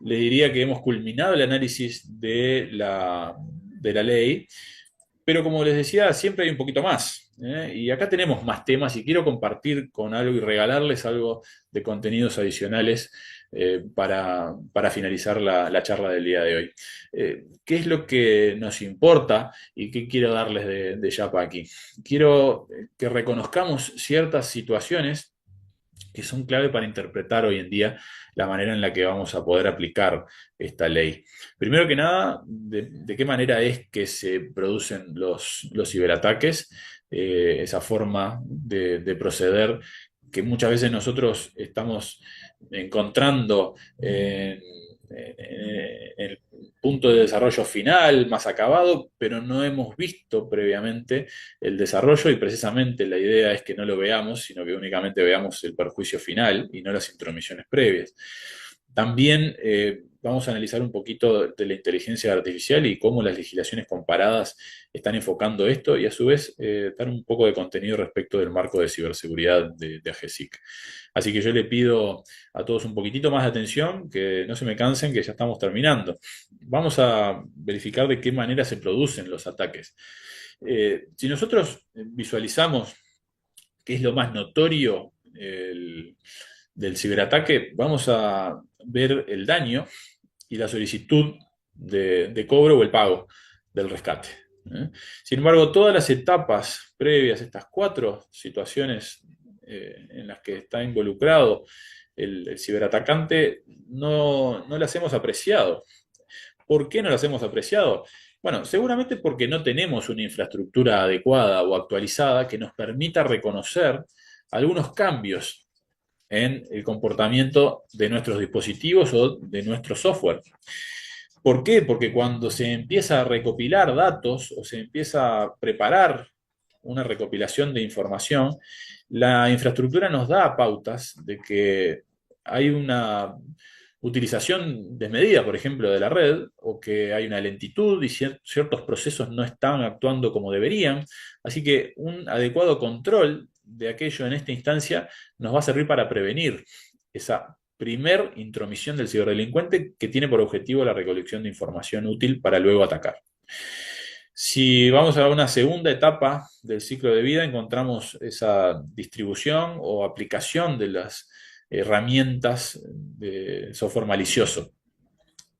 les diría que hemos culminado el análisis de la ley, pero como les decía, siempre hay un poquito más. Y acá tenemos más temas y quiero compartir con algo y regalarles algo de contenidos adicionales para finalizar la charla del día de hoy. ¿Qué es lo que nos importa y qué quiero darles de Yapa aquí? Quiero que reconozcamos ciertas situaciones que son clave para interpretar hoy en día la manera en la que vamos a poder aplicar esta ley. Primero que nada, de qué manera es que se producen los ciberataques, esa forma de proceder que muchas veces nosotros estamos encontrando en el punto de desarrollo final, más acabado, pero no hemos visto previamente el desarrollo y precisamente la idea es que no lo veamos, sino que únicamente veamos el perjuicio final y no las intromisiones previas. También vamos a analizar un poquito de la inteligencia artificial y cómo las legislaciones comparadas están enfocando esto y a su vez dar un poco de contenido respecto del marco de ciberseguridad de AGESIC. Así que yo le pido a todos un poquitito más de atención, que no se me cansen, que ya estamos terminando. Vamos a verificar de qué manera se producen los ataques. Si nosotros visualizamos qué es lo más notorio del ciberataque, vamos a ver el daño y la solicitud de cobro o el pago del rescate. ¿Eh? Sin embargo, todas las etapas previas, estas cuatro situaciones en las que está involucrado el ciberatacante, no las hemos apreciado. ¿Por qué no las hemos apreciado? Bueno, seguramente porque no tenemos una infraestructura adecuada o actualizada que nos permita reconocer algunos cambios en el comportamiento de nuestros dispositivos o de nuestro software. ¿Por qué? Porque cuando se empieza a recopilar datos o se empieza a preparar una recopilación de información, la infraestructura nos da pautas de que hay una utilización desmedida, por ejemplo, de la red, o que hay una lentitud y ciertos procesos no están actuando como deberían. Así que un adecuado control de aquello en esta instancia nos va a servir para prevenir esa primer intromisión del ciberdelincuente que tiene por objetivo la recolección de información útil para luego atacar. Si vamos a una segunda etapa del ciclo de vida, encontramos esa distribución o aplicación de las herramientas de software malicioso.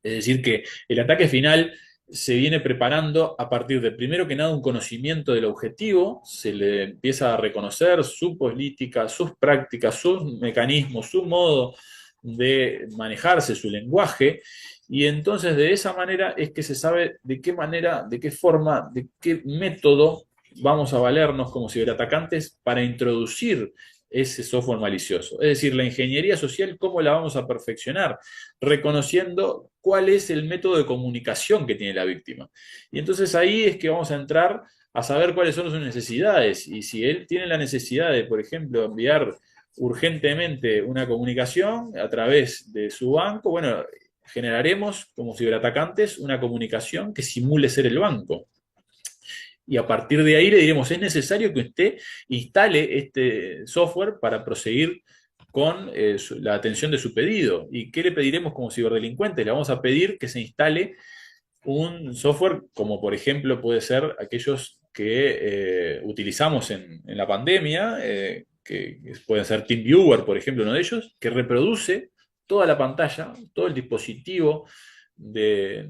Es decir, que el ataque final se viene preparando a partir de, primero que nada, un conocimiento del objetivo, se le empieza a reconocer su política, sus prácticas, sus mecanismos, su modo de manejarse, su lenguaje, y entonces de esa manera es que se sabe de qué manera, de qué forma, de qué método vamos a valernos como ciberatacantes para introducir ese software malicioso. Es decir, la ingeniería social, ¿cómo la vamos a perfeccionar? Reconociendo cuál es el método de comunicación que tiene la víctima. Y entonces ahí es que vamos a entrar a saber cuáles son sus necesidades. Y si él tiene la necesidad de, por ejemplo, enviar urgentemente una comunicación a través de su banco, bueno, generaremos como ciberatacantes una comunicación que simule ser el banco. Y a partir de ahí le diremos, es necesario que usted instale este software para proseguir con la atención de su pedido. ¿Y qué le pediremos como ciberdelincuente? Le vamos a pedir que se instale un software como por ejemplo puede ser aquellos que utilizamos en la pandemia, que pueden ser TeamViewer, por ejemplo, uno de ellos, que reproduce toda la pantalla, todo el dispositivo de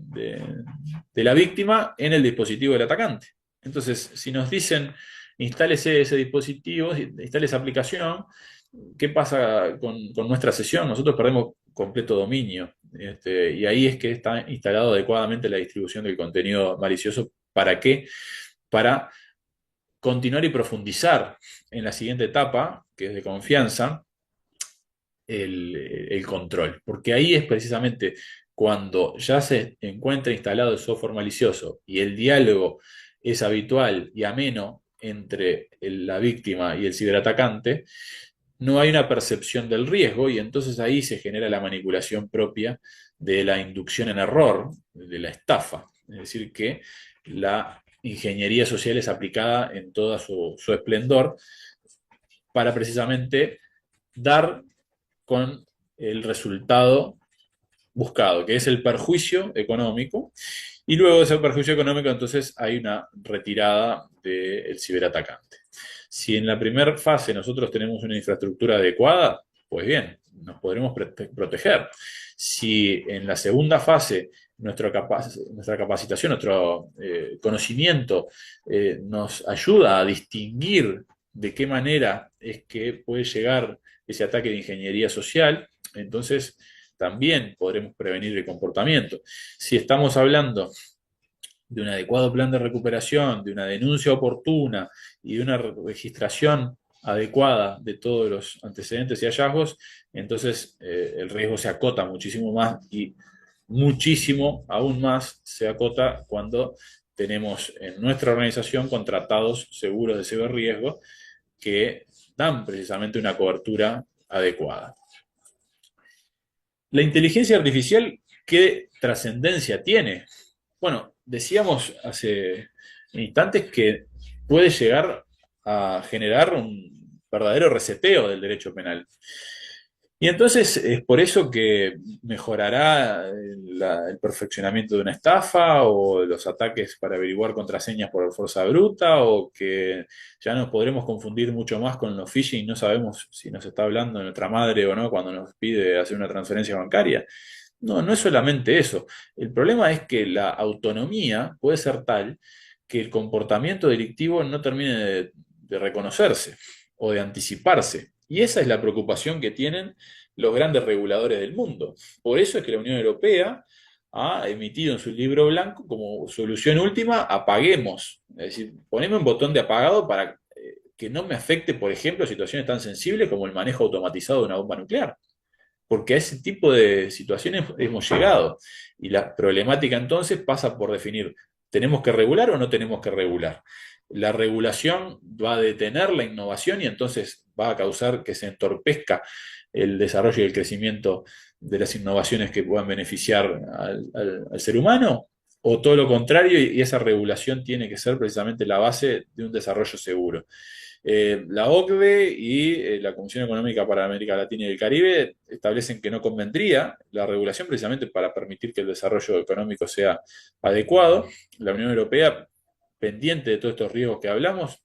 la víctima en el dispositivo del atacante. Entonces, si nos dicen instálese ese dispositivo, instale esa aplicación, ¿qué pasa con nuestra sesión? Nosotros perdemos completo dominio. Y ahí es que está instalado adecuadamente la distribución del contenido malicioso. ¿Para qué? Para continuar y profundizar en la siguiente etapa, que es de confianza, el control. Porque ahí es precisamente cuando ya se encuentra instalado el software malicioso y el diálogo es habitual y ameno entre la víctima y el ciberatacante, no hay una percepción del riesgo y entonces ahí se genera la manipulación propia de la inducción en error, de la estafa. Es decir, que la ingeniería social es aplicada en todo su esplendor para precisamente dar con el resultado buscado, que es el perjuicio económico, y luego de ese perjuicio económico entonces hay una retirada del ciberatacante. Si en la primera fase nosotros tenemos una infraestructura adecuada, pues bien, nos podremos proteger. Si en la segunda fase nuestra capacitación, nuestro conocimiento nos ayuda a distinguir de qué manera es que puede llegar ese ataque de ingeniería social, entonces también podremos prevenir el comportamiento. Si estamos hablando de un adecuado plan de recuperación, de una denuncia oportuna y de una registración adecuada de todos los antecedentes y hallazgos, entonces el riesgo se acota muchísimo más y muchísimo aún más se acota cuando tenemos en nuestra organización contratados seguros de ciberriesgo que dan precisamente una cobertura adecuada. La inteligencia artificial, ¿qué trascendencia tiene? Bueno, decíamos hace instantes que puede llegar a generar un verdadero reseteo del derecho penal. Y entonces es por eso que mejorará el perfeccionamiento de una estafa o los ataques para averiguar contraseñas por fuerza bruta o que ya nos podremos confundir mucho más con los phishing, no sabemos si nos está hablando nuestra madre o no cuando nos pide hacer una transferencia bancaria. No, no es solamente eso. El problema es que la autonomía puede ser tal que el comportamiento delictivo no termine de reconocerse o de anticiparse. Y esa es la preocupación que tienen los grandes reguladores del mundo. Por eso es que la Unión Europea ha emitido en su libro blanco como solución última, apaguemos. Es decir, ponemos un botón de apagado para que no me afecte, por ejemplo, situaciones tan sensibles como el manejo automatizado de una bomba nuclear. Porque a ese tipo de situaciones hemos llegado. Y la problemática entonces pasa por definir, ¿tenemos que regular o no tenemos que regular? La regulación va a detener la innovación y entonces va a causar que se entorpezca el desarrollo y el crecimiento de las innovaciones que puedan beneficiar al ser humano, o todo lo contrario, y esa regulación tiene que ser precisamente la base de un desarrollo seguro. La OCDE y la Comisión Económica para América Latina y el Caribe establecen que no convendría la regulación precisamente para permitir que el desarrollo económico sea adecuado. La Unión Europea, pendiente de todos estos riesgos que hablamos,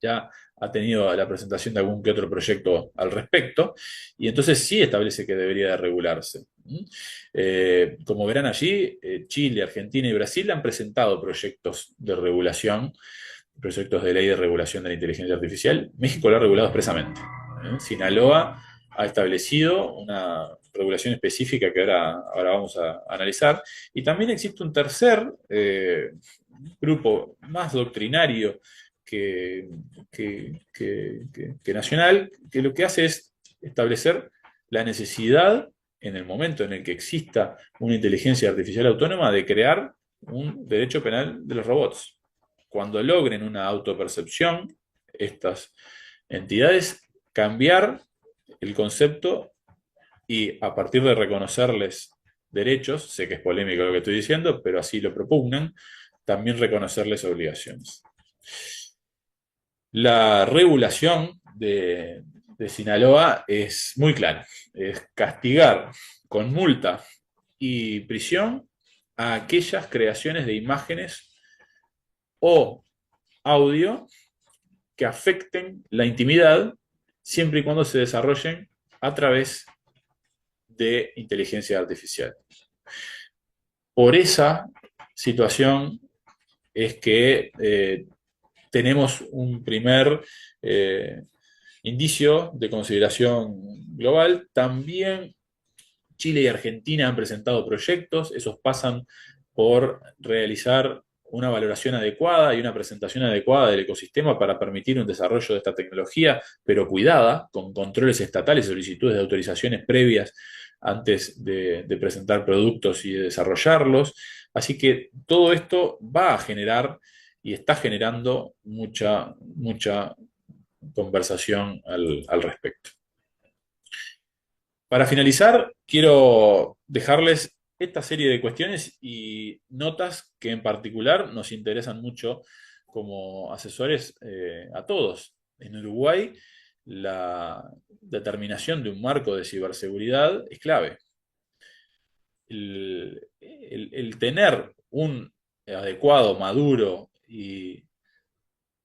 ya ha tenido la presentación de algún que otro proyecto al respecto, y entonces sí establece que debería de regularse. Como verán allí, Chile, Argentina y Brasil han presentado proyectos de regulación, proyectos de ley de regulación de la inteligencia artificial. México lo ha regulado expresamente. Sinaloa ha establecido una regulación específica que ahora vamos a analizar. Y también existe un tercer grupo más doctrinario que, que nacional, que lo que hace es establecer la necesidad, en el momento en el que exista una inteligencia artificial autónoma, de crear un derecho penal de los robots. Cuando logren una autopercepción, estas entidades, cambiar el concepto y a partir de reconocerles derechos, sé que es polémico lo que estoy diciendo, pero así lo propugnan, también reconocerles obligaciones. La regulación de Sinaloa es muy clara, es castigar con multa y prisión a aquellas creaciones de imágenes o audio que afecten la intimidad siempre y cuando se desarrollen a través de inteligencia artificial. Por esa situación es que tenemos un primer indicio de consideración global. También Chile y Argentina han presentado proyectos, esos pasan por realizar una valoración adecuada y una presentación adecuada del ecosistema para permitir un desarrollo de esta tecnología, pero cuidada, con controles estatales, solicitudes de autorizaciones previas antes de presentar productos y de desarrollarlos. Así que todo esto va a generar y está generando mucha conversación al respecto. Para finalizar, quiero dejarles esta serie de cuestiones y notas que en particular nos interesan mucho como asesores a todos. En Uruguay, la determinación de un marco de ciberseguridad es clave. el tener un adecuado, maduro y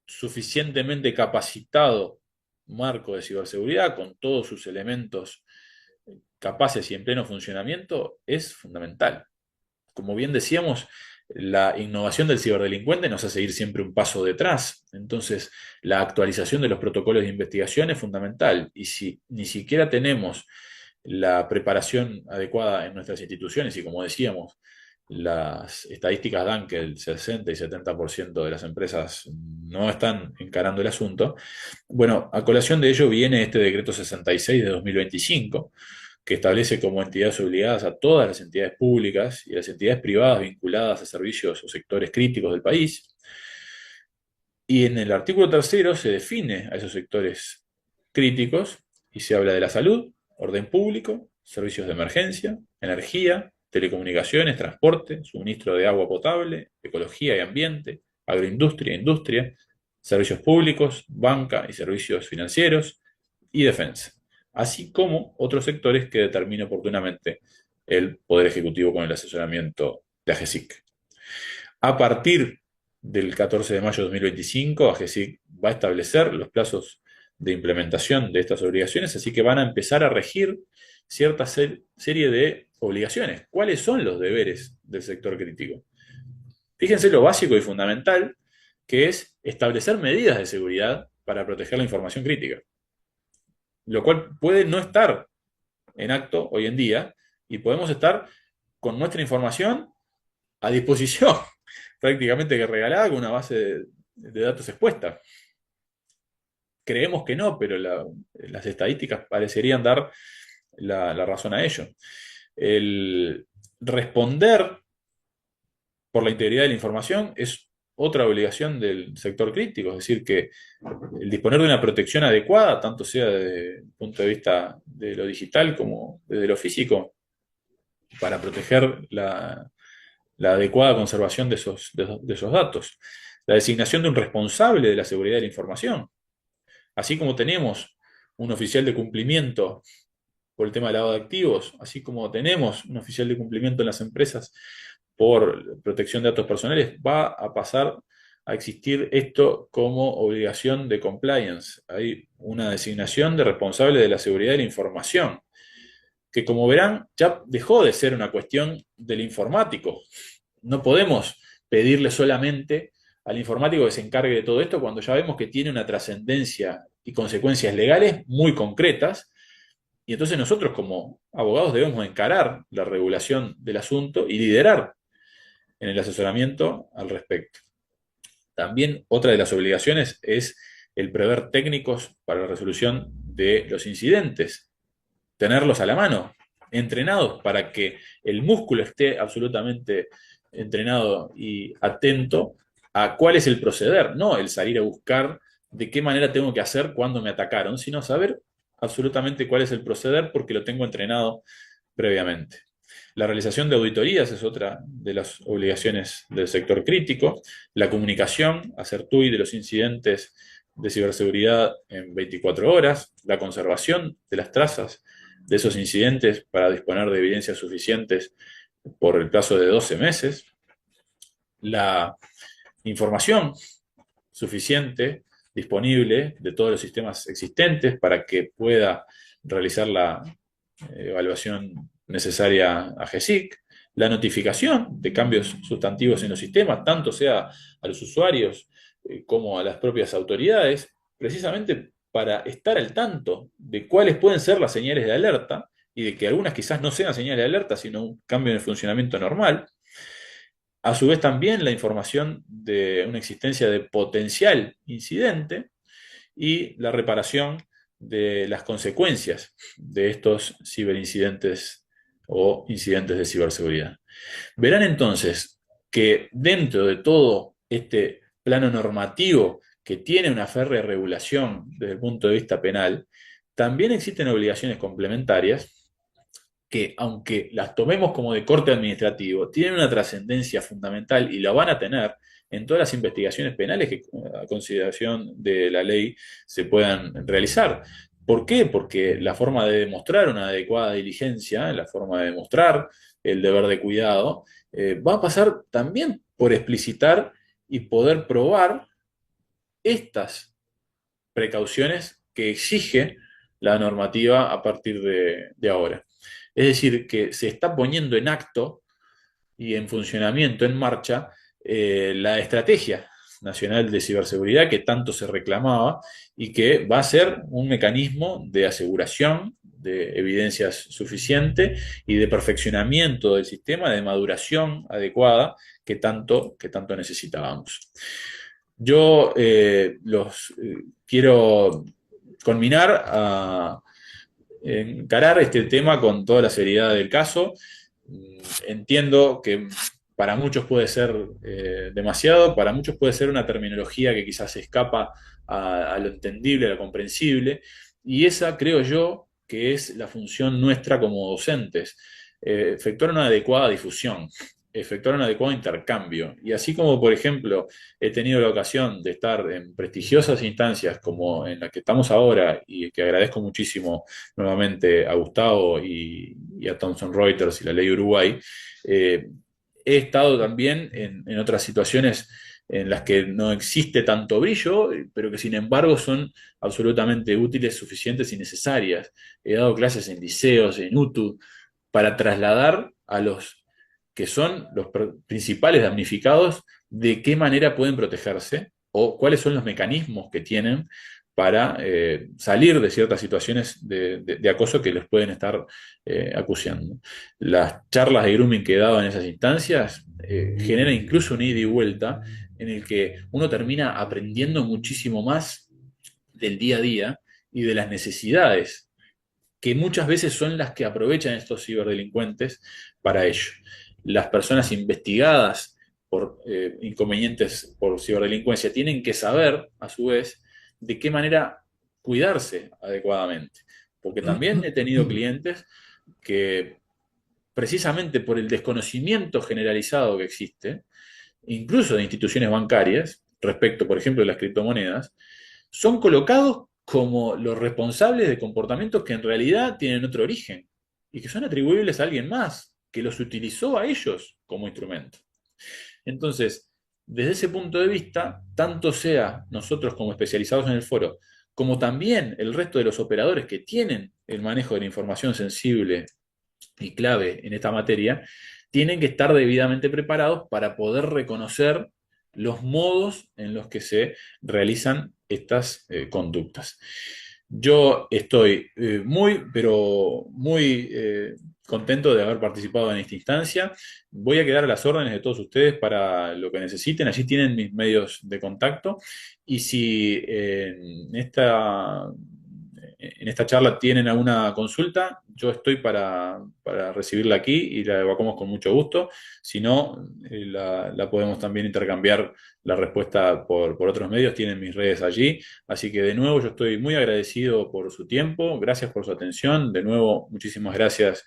suficientemente capacitado marco de ciberseguridad con todos sus elementos capaces y en pleno funcionamiento es fundamental. Como bien decíamos, la innovación del ciberdelincuente nos hace ir siempre un paso detrás. Entonces, la actualización de los protocolos de investigación es fundamental. Y si ni siquiera tenemos la preparación adecuada en nuestras instituciones, y como decíamos, las estadísticas dan que el 60 y 70% de las empresas no están encarando el asunto, bueno, a colación de ello viene este decreto 66 de 2025 que establece como entidades obligadas a todas las entidades públicas y a las entidades privadas vinculadas a servicios o sectores críticos del país. Y en el artículo tercero se define a esos sectores críticos y se habla de la salud, orden público, servicios de emergencia, energía, telecomunicaciones, transporte, suministro de agua potable, ecología y ambiente, agroindustria e industria, servicios públicos, banca y servicios financieros y defensa, así como otros sectores que determine oportunamente el Poder Ejecutivo con el asesoramiento de AGESIC. A partir del 14 de mayo de 2025, AGESIC va a establecer los plazos de implementación de estas obligaciones, así que van a empezar a regir cierta serie de obligaciones. ¿Cuáles son los deberes del sector crítico? Fíjense lo básico y fundamental, que es establecer medidas de seguridad para proteger la información crítica, lo cual puede no estar en acto hoy en día y podemos estar con nuestra información a disposición, prácticamente que regalada con una base de datos expuesta. Creemos que no, pero las estadísticas parecerían dar la razón a ello. El responder por la integridad de la información es otra obligación del sector crítico, es decir, que el disponer de una protección adecuada, tanto sea desde el punto de vista de lo digital como desde lo físico, para proteger la adecuada conservación de esos datos. La designación de un responsable de la seguridad de la información. Así como tenemos un oficial de cumplimiento por el tema del lavado de activos, así como tenemos un oficial de cumplimiento en las empresas por protección de datos personales, va a pasar a existir esto como obligación de compliance. Hay una designación de responsable de la seguridad de la información, que como verán ya dejó de ser una cuestión del informático. No podemos pedirle solamente al informático que se encargue de todo esto cuando ya vemos que tiene una trascendencia y consecuencias legales muy concretas. Y entonces nosotros como abogados debemos encarar la regulación del asunto y liderar en el asesoramiento al respecto. También otra de las obligaciones es el prever técnicos para la resolución de los incidentes, tenerlos a la mano, entrenados para que el músculo esté absolutamente entrenado y atento a cuál es el proceder, no el salir a buscar de qué manera tengo que hacer cuando me atacaron, sino saber absolutamente cuál es el proceder porque lo tengo entrenado previamente. La realización de auditorías es otra de las obligaciones del sector crítico. La comunicación, hacer TUI de los incidentes de ciberseguridad en 24 horas. La conservación de las trazas de esos incidentes para disponer de evidencias suficientes por el plazo de 12 meses. La información suficiente, disponible de todos los sistemas existentes para que pueda realizar la evaluación necesaria a GESIC, la notificación de cambios sustantivos en los sistemas, tanto sea a los usuarios como a las propias autoridades, precisamente para estar al tanto de cuáles pueden ser las señales de alerta y de que algunas quizás no sean señales de alerta, sino un cambio en el funcionamiento normal. A su vez también la información de una existencia de potencial incidente y la reparación de las consecuencias de estos ciberincidentes o incidentes de ciberseguridad. Verán entonces que dentro de todo este plano normativo que tiene una férrea regulación desde el punto de vista penal, también existen obligaciones complementarias que, aunque las tomemos como de corte administrativo, tienen una trascendencia fundamental y la van a tener en todas las investigaciones penales que a consideración de la ley se puedan realizar. ¿Por qué? Porque la forma de demostrar una adecuada diligencia, la forma de demostrar el deber de cuidado, va a pasar también por explicitar y poder probar estas precauciones que exige la normativa a partir de ahora. Es decir, que se está poniendo en acto y en funcionamiento, en marcha, la estrategia nacional de ciberseguridad que tanto se reclamaba y que va a ser un mecanismo de aseguración de evidencias suficiente y de perfeccionamiento del sistema, de maduración adecuada que tanto necesitábamos. Yo quiero culminar a encarar este tema con toda la seriedad del caso. Entiendo que para muchos puede ser demasiado, para muchos puede ser una terminología que quizás escapa a lo entendible, a lo comprensible, y esa creo yo que es la función nuestra como docentes, efectuar una adecuada difusión, efectuar un adecuado intercambio. Y así como, por ejemplo, he tenido la ocasión de estar en prestigiosas instancias como en la que estamos ahora y que agradezco muchísimo nuevamente a Gustavo y a Thomson Reuters y la ley Uruguay, eh, he estado también en otras situaciones en las que no existe tanto brillo, pero que sin embargo son absolutamente útiles, suficientes y necesarias. He dado clases en liceos, en UTU, para trasladar a los que son los principales damnificados de qué manera pueden protegerse o cuáles son los mecanismos que tienen para salir de ciertas situaciones de acoso que les pueden estar acuciando. Las charlas de grooming que he dado en esas instancias generan incluso un ida y vuelta en el que uno termina aprendiendo muchísimo más del día a día y de las necesidades que muchas veces son las que aprovechan estos ciberdelincuentes para ello. Las personas investigadas por inconvenientes por ciberdelincuencia tienen que saber, a su vez, de qué manera cuidarse adecuadamente. Porque también he tenido clientes que, precisamente por el desconocimiento generalizado que existe, incluso de instituciones bancarias, respecto, por ejemplo, de las criptomonedas, son colocados como los responsables de comportamientos que en realidad tienen otro origen y que son atribuibles a alguien más, que los utilizó a ellos como instrumento. Entonces, desde ese punto de vista, tanto sea nosotros como especializados en el foro, como también el resto de los operadores que tienen el manejo de la información sensible y clave en esta materia, tienen que estar debidamente preparados para poder reconocer los modos en los que se realizan estas conductas. Yo estoy pero muy contento de haber participado en esta instancia. Voy a quedar a las órdenes de todos ustedes para lo que necesiten. Allí tienen mis medios de contacto. Y si en esta charla tienen alguna consulta, yo estoy para recibirla aquí y la evacuamos con mucho gusto. Si no, la podemos también intercambiar la respuesta por otros medios, tienen mis redes allí. Así que de nuevo yo estoy muy agradecido por su tiempo, gracias por su atención. De nuevo, muchísimas gracias,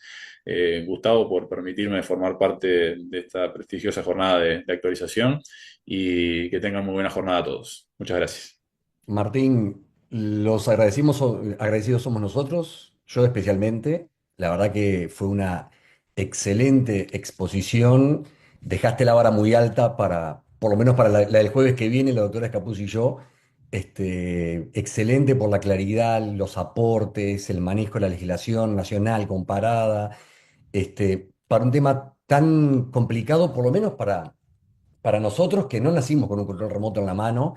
Gustavo, por permitirme formar parte de esta prestigiosa jornada de actualización y que tengan muy buena jornada a todos. Muchas gracias. Martín, agradecidos somos nosotros, yo especialmente. La verdad que fue una excelente exposición. Dejaste la vara muy alta para, por lo menos para la del jueves que viene, la doctora Escapuz y yo. Excelente por la claridad, los aportes, el manejo de la legislación nacional comparada. Para un tema tan complicado, por lo menos para nosotros que no nacimos con un control remoto en la mano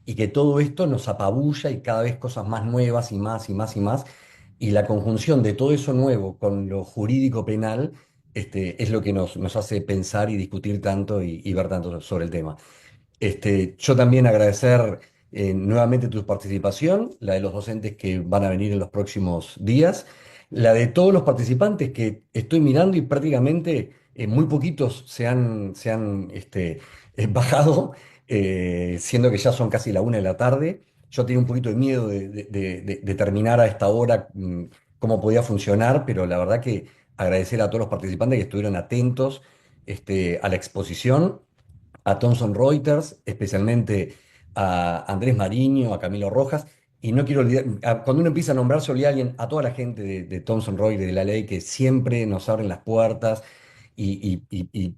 y que todo esto nos apabulla y cada vez cosas más nuevas y más y más y más. Y la conjunción de todo eso nuevo con lo jurídico penal, es lo que nos hace pensar y discutir tanto y ver tanto sobre el tema. Yo también agradecer nuevamente tu participación, la de los docentes que van a venir en los próximos días, la de todos los participantes que estoy mirando y prácticamente muy poquitos se han bajado, siendo que ya son casi la 1 de la tarde. Yo tenía un poquito de miedo de terminar a esta hora, cómo podía funcionar, pero la verdad que agradecer a todos los participantes que estuvieron atentos a la exposición, a Thomson Reuters, especialmente a Andrés Mariño, a Camilo Rojas, Y no quiero olvidar, cuando uno empieza a nombrar, se olvida a alguien, a toda la gente de Thomson Reuters, de la ley, que siempre nos abren las puertas y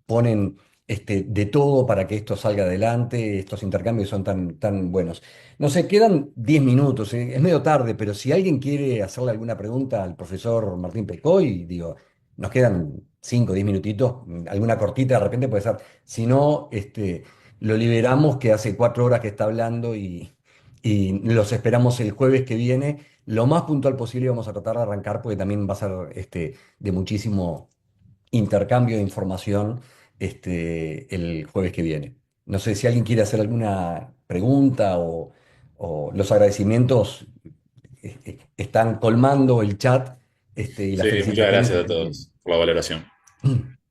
ponen de todo para que esto salga adelante. Estos intercambios son tan buenos. No sé, quedan 10 minutos, es medio tarde, pero si alguien quiere hacerle alguna pregunta al profesor Martín Pecoy, digo, nos quedan 5 o 10 minutitos, alguna cortita de repente puede ser. Si no, lo liberamos, que hace 4 horas que está hablando y los esperamos el jueves que viene. Lo más puntual posible vamos a tratar de arrancar porque también va a ser de muchísimo intercambio de información el jueves que viene. No sé si alguien quiere hacer alguna pregunta o los agradecimientos están colmando el chat y las Sí, muchas felicitaciones se gracias a mantienen. todos por la valoración.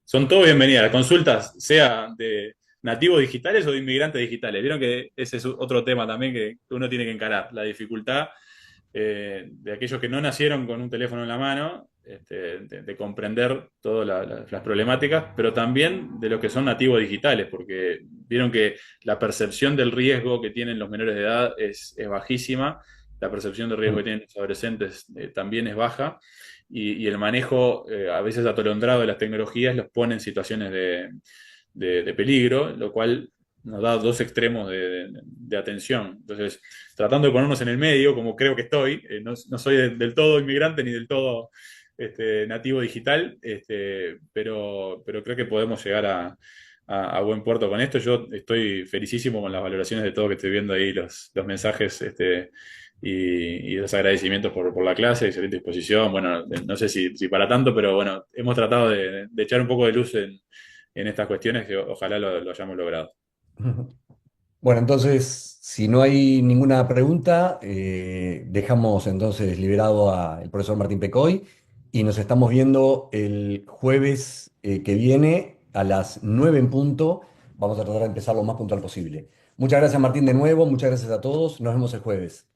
Son todos bienvenidas. Las consultas, sea de nativos digitales o de inmigrantes digitales. Vieron que ese es otro tema también que uno tiene que encarar, la dificultad de aquellos que no nacieron con un teléfono en la mano, de comprender todas las problemáticas, pero también de los que son nativos digitales, porque vieron que la percepción del riesgo que tienen los menores de edad es bajísima, la percepción de riesgo que tienen los adolescentes también es baja, y el manejo a veces atolondrado de las tecnologías los pone en situaciones de peligro, lo cual nos da dos extremos de atención. Entonces, tratando de ponernos en el medio, como creo que estoy, no soy del todo inmigrante ni del todo nativo digital, pero creo que podemos llegar a buen puerto con esto. Yo estoy felicísimo con las valoraciones de todo que estoy viendo ahí, los mensajes y los agradecimientos por la clase, excelente disposición. Bueno, no sé si para tanto, pero bueno, hemos tratado de echar un poco de luz en estas cuestiones que ojalá lo hayamos logrado. Bueno, entonces, si no hay ninguna pregunta, dejamos entonces liberado al profesor Martín Pecoy y nos estamos viendo el jueves que viene a las 9 en punto. Vamos a tratar de empezar lo más puntual posible. Muchas gracias, Martín, de nuevo. Muchas gracias a todos. Nos vemos el jueves.